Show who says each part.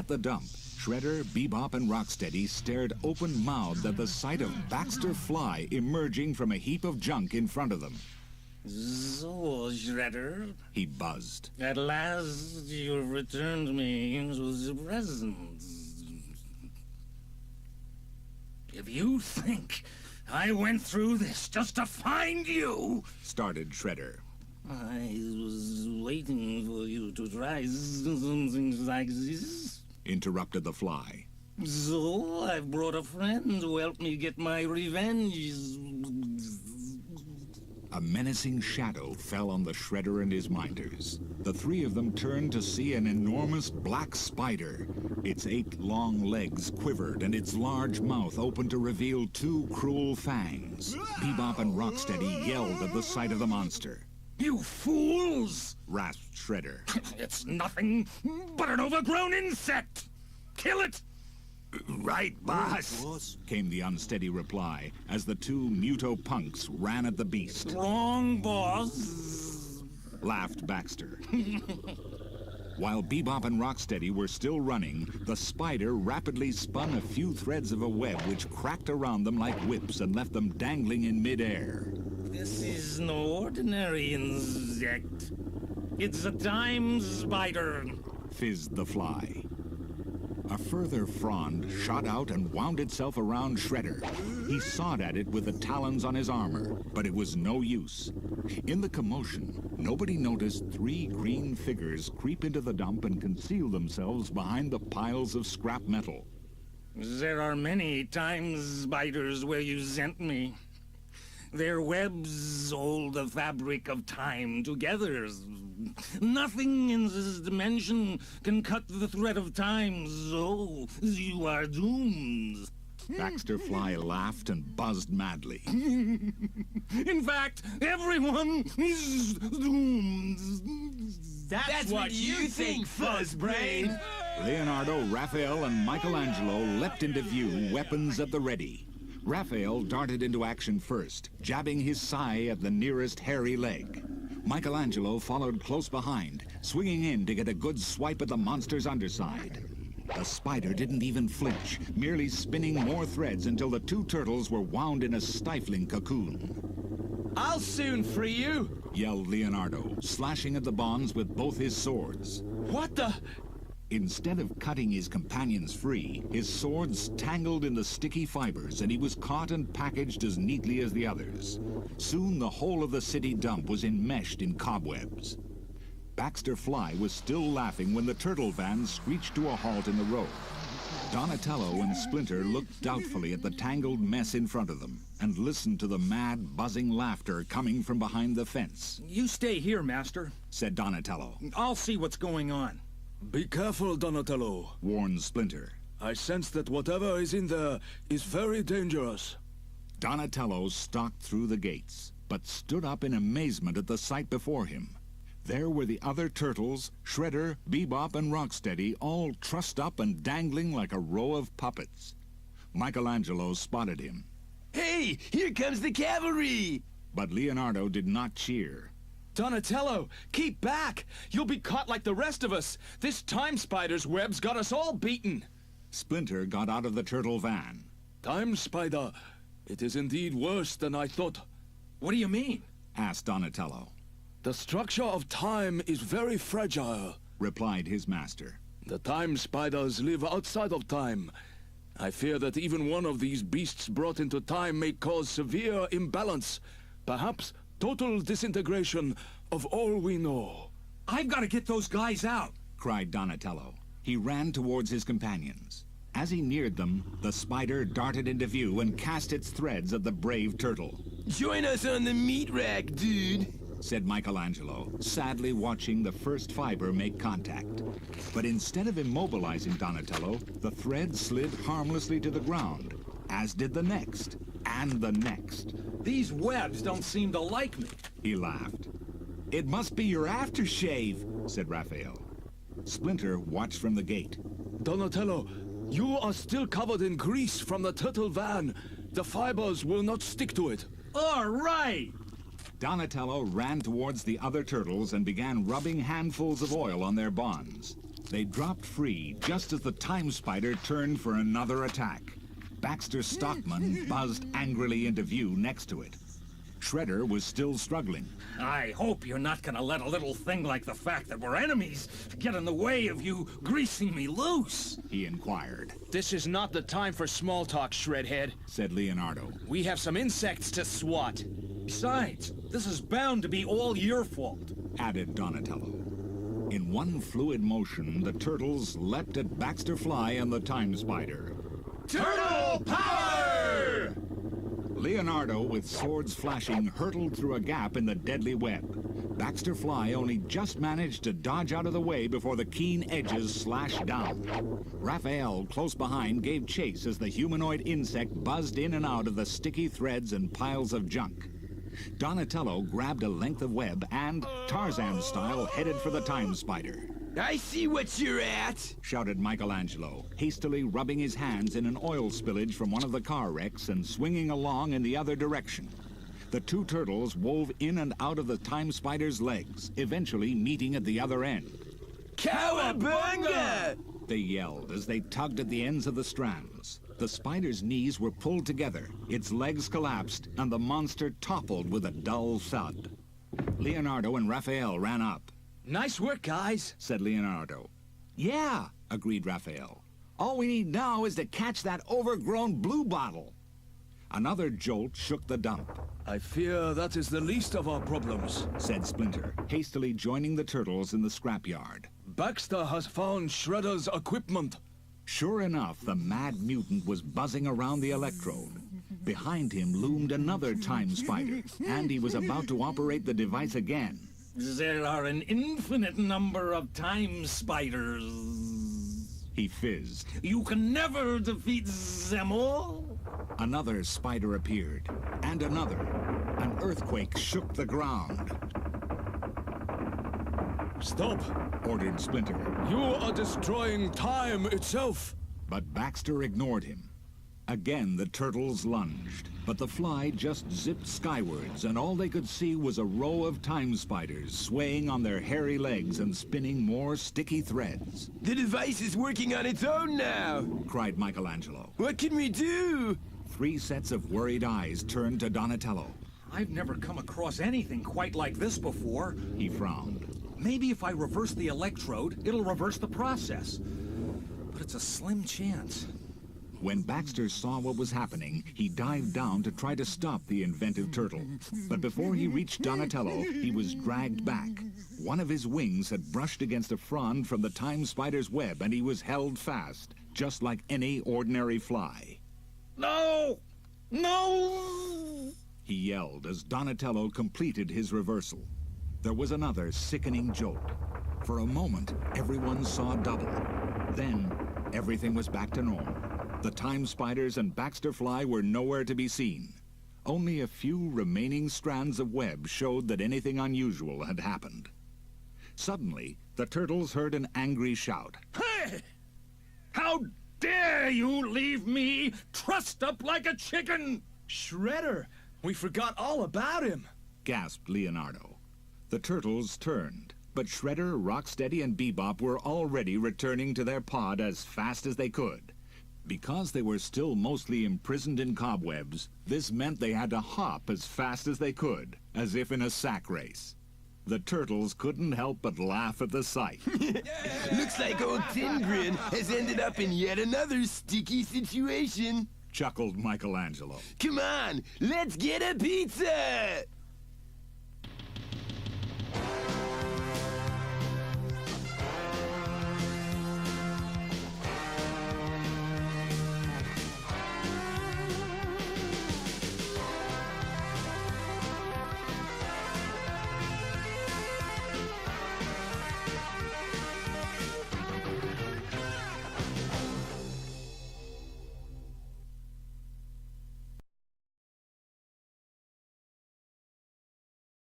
Speaker 1: At the dump, Shredder, Bebop, and Rocksteady stared open-mouthed at the sight of Baxter Fly emerging from a heap of junk in front of them.
Speaker 2: So, Shredder,
Speaker 1: he buzzed.
Speaker 2: At last you've returned me the present. If you think I went through this just to find you,
Speaker 1: started Shredder.
Speaker 2: I was waiting for you to try something like this,
Speaker 1: interrupted the Fly.
Speaker 2: So I've brought a friend to help me get my revenge.
Speaker 1: A menacing shadow fell on the Shredder and his minders. The three of them turned to see an enormous black spider. Its 8 long legs quivered, and its large mouth opened to reveal 2 cruel fangs. Bebop and Rocksteady yelled at the sight of the monster.
Speaker 2: You fools!
Speaker 1: Rasped Shredder.
Speaker 2: It's nothing but an overgrown insect! Kill it!
Speaker 3: Right, boss,
Speaker 1: came the unsteady reply as the 2 muto-punks ran at the beast.
Speaker 2: Wrong, boss,
Speaker 1: laughed Baxter. While Bebop and Rocksteady were still running, the spider rapidly spun a few threads of a web which cracked around them like whips and left them dangling in midair.
Speaker 2: This is no ordinary insect. It's a time spider,
Speaker 1: fizzed the Fly. A further frond shot out and wound itself around Shredder. He sawed at it with the talons on his armor, but it was no use. In the commotion, nobody noticed 3 green figures creep into the dump and conceal themselves behind the piles of scrap metal.
Speaker 2: There are many time spiders where you sent me. Their webs hold the fabric of time together. Nothing in this dimension can cut the thread of time, so you are doomed.
Speaker 1: Baxter Fly laughed and buzzed madly.
Speaker 2: In fact, everyone is doomed.
Speaker 4: That's what you think, Fuzzbrain.
Speaker 1: Leonardo, Raphael, and Michelangelo leapt into view, weapons at the ready. Raphael darted into action first, jabbing his sai at the nearest hairy leg. Michelangelo followed close behind, swinging in to get a good swipe at the monster's underside. The spider didn't even flinch, merely spinning more threads until the 2 turtles were wound in a stifling cocoon.
Speaker 4: I'll soon free you,
Speaker 1: yelled Leonardo, slashing at the bonds with both his swords.
Speaker 4: What the?
Speaker 1: Instead of cutting his companions free, his swords tangled in the sticky fibers, and he was caught and packaged as neatly as the others. Soon the whole of the city dump was enmeshed in cobwebs. Baxter Fly was still laughing when the turtle van screeched to a halt in the road. Donatello and Splinter looked doubtfully at the tangled mess in front of them and listened to the mad, buzzing laughter coming from behind the fence.
Speaker 5: You stay here, Master,
Speaker 1: said Donatello.
Speaker 5: I'll see what's going on.
Speaker 6: Be careful, Donatello,
Speaker 1: warned Splinter.
Speaker 6: I sense that whatever is in there is very dangerous.
Speaker 1: Donatello stalked through the gates, but stood up in amazement at the sight before him. There were the other turtles, Shredder, Bebop, and Rocksteady, all trussed up and dangling like a row of puppets. Michelangelo spotted him.
Speaker 4: Hey, here comes the cavalry!
Speaker 1: But Leonardo did not cheer.
Speaker 4: Donatello, keep back! You'll be caught like the rest of us! This time spider's web's got us all beaten!
Speaker 1: Splinter got out of the turtle van.
Speaker 6: Time spider, it is indeed worse than I thought.
Speaker 5: What do you mean?
Speaker 1: Asked Donatello.
Speaker 6: The structure of time is very fragile,
Speaker 1: replied his master.
Speaker 6: The time spiders live outside of time. I fear that even one of these beasts brought into time may cause severe imbalance, perhaps total disintegration of all we know.
Speaker 5: I've got to get those guys out,
Speaker 1: cried Donatello. He ran towards his companions. As he neared them, the spider darted into view and cast its threads at the brave turtle.
Speaker 4: Join us on the meat rack, dude,
Speaker 1: said Michelangelo, sadly watching the first fiber make contact. But instead of immobilizing Donatello, the thread slid harmlessly to the ground, as did the next, and the next.
Speaker 5: These webs don't seem to like me,
Speaker 1: he laughed. It must be your aftershave, said Raphael. Splinter watched from the gate.
Speaker 6: Donatello, you are still covered in grease from the turtle van. The fibers will not stick to it.
Speaker 5: All right!
Speaker 1: Donatello ran towards the other turtles and began rubbing handfuls of oil on their bonds. They dropped free just as the Time Spider turned for another attack. Baxter Stockman buzzed angrily into view next to it. Shredder was still struggling.
Speaker 2: I hope you're not gonna let a little thing like the fact that we're enemies get in the way of you greasing me loose,
Speaker 1: He inquired.
Speaker 4: This is not the time for small talk, Shredhead.
Speaker 1: Said Leonardo.
Speaker 4: We have some insects to swat.
Speaker 5: Besides, this is bound to be all your fault.
Speaker 1: Added Donatello. In one fluid motion, the turtles leapt at Baxter Fly and the Time Spider.
Speaker 4: Turtle power!
Speaker 1: Leonardo, with swords flashing, hurtled through a gap in the deadly web. Baxter Fly only just managed to dodge out of the way before the keen edges slashed down. Raphael, close behind, gave chase as the humanoid insect buzzed in and out of the sticky threads and piles of junk. Donatello grabbed a length of web and, Tarzan style, headed for the Time Spider.
Speaker 3: I see what you're at.
Speaker 1: Shouted Michelangelo, hastily rubbing his hands in an oil spillage from one of the car wrecks and swinging along in the other direction. The two turtles wove in and out of the Time Spider's legs, eventually meeting at the other end.
Speaker 3: Cowabunga!
Speaker 1: They yelled as they tugged at the ends of the strands. The spider's knees were pulled together, its legs collapsed, and the monster toppled with a dull thud. Leonardo and Raphael ran up.
Speaker 4: Nice work, guys,
Speaker 1: said Leonardo. Yeah, agreed Raphael. All we need now is to catch that overgrown blue bottle. Another jolt shook the dump,
Speaker 6: I fear that is the least of our problems.
Speaker 1: said Splinter, hastily joining the turtles in the scrapyard.
Speaker 6: Baxter has found Shredder's equipment.
Speaker 1: Sure enough, the mad mutant was buzzing around the electrode. Behind him loomed another Time Spider, and he was about to operate the device again.
Speaker 2: There are an infinite number of Time Spiders.
Speaker 1: He fizzed.
Speaker 2: You can never defeat them all.
Speaker 1: Another spider appeared, and another. An earthquake shook the ground.
Speaker 6: Stop!
Speaker 1: Ordered Splinter.
Speaker 6: You are destroying time itself!
Speaker 1: But Baxter ignored him. Again, the turtles lunged, but the fly just zipped skywards, and all they could see was a row of Time Spiders swaying on their hairy legs and spinning more sticky threads.
Speaker 3: The device is working on its own now.
Speaker 1: Cried Michelangelo.
Speaker 3: What can we do?
Speaker 1: 3 sets of worried eyes turned to Donatello.
Speaker 5: I've never come across anything quite like this before.
Speaker 1: He frowned.
Speaker 5: Maybe if I reverse the electrode, it'll reverse the process. But it's a slim chance.
Speaker 1: When Baxter saw what was happening, he dived down to try to stop the inventive turtle. But before he reached Donatello, he was dragged back. One of his wings had brushed against a frond from the Time Spider's web, and he was held fast, just like any ordinary fly.
Speaker 2: No! No!
Speaker 1: He yelled as Donatello completed his reversal. There was another sickening jolt. For a moment, everyone saw double. Then, everything was back to normal. The Time Spiders and Baxter Fly were nowhere to be seen. Only a few remaining strands of web showed that anything unusual had happened. Suddenly, the turtles heard an angry shout.
Speaker 2: Hey! How dare you leave me trussed up like a chicken?
Speaker 4: Shredder! We forgot all about him!
Speaker 1: Gasped Leonardo. The turtles turned, but Shredder, Rocksteady, and Bebop were already returning to their pod as fast as they could. Because they were still mostly imprisoned in cobwebs, this meant they had to hop as fast as they could, as if in a sack race. The turtles couldn't help but laugh at the sight.
Speaker 3: Looks like old Tin Grin has ended up in yet another sticky situation.
Speaker 1: Chuckled Michelangelo.
Speaker 3: Come on, let's get a pizza!